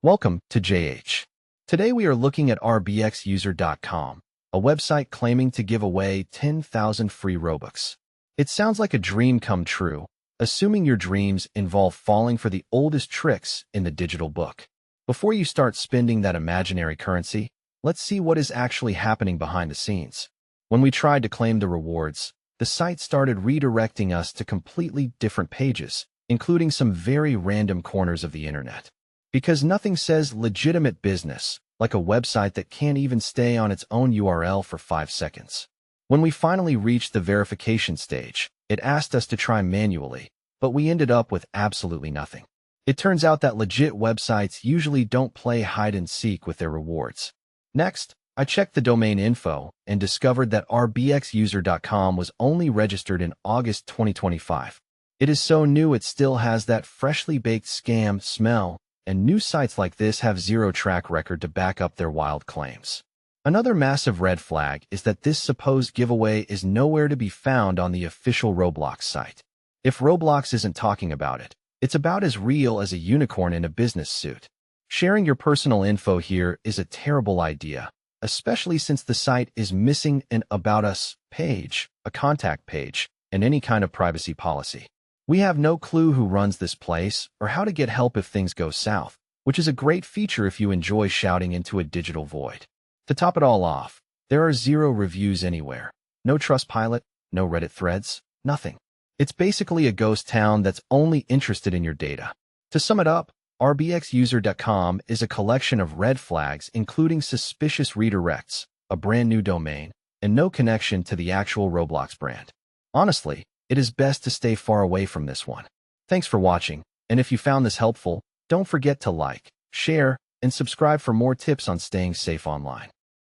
Welcome to JH. Today we are looking at rbxuser.com, a website claiming to give away 10,000 free Robux. It sounds like a dream come true, assuming your dreams involve falling for the oldest tricks in the digital book. Before you start spending that imaginary currency, let's see what is actually happening behind the scenes. When we tried to claim the rewards, the site started redirecting us to completely different pages, including some very random corners of the internet. Because nothing says legitimate business, like a website that can't even stay on its own URL for 5 seconds. When we finally reached the verification stage, it asked us to try manually, but we ended up with absolutely nothing. It turns out that legit websites usually don't play hide and seek with their rewards. Next, I checked the domain info and discovered that rbxuser.com was only registered in August 2025. It is so new it still has that freshly baked scam smell, and new sites like this have zero track record to back up their wild claims. Another massive red flag is that this supposed giveaway is nowhere to be found on the official Roblox site. If Roblox isn't talking about it, it's about as real as a unicorn in a business suit. Sharing your personal info here is a terrible idea, especially since the site is missing an About Us page, a contact page, and any kind of privacy policy. We have no clue who runs this place or how to get help if things go south, which is a great feature if you enjoy shouting into a digital void. To top it all off, there are 0 reviews anywhere. No Trustpilot, no Reddit threads, nothing. It's basically a ghost town that's only interested in your data. To sum it up, rbxuser.com is a collection of red flags including suspicious redirects, a brand new domain, and no connection to the actual Roblox brand. Honestly, it is best to stay far away from this one. Thanks for watching, and if you found this helpful, don't forget to like, share, and subscribe for more tips on staying safe online.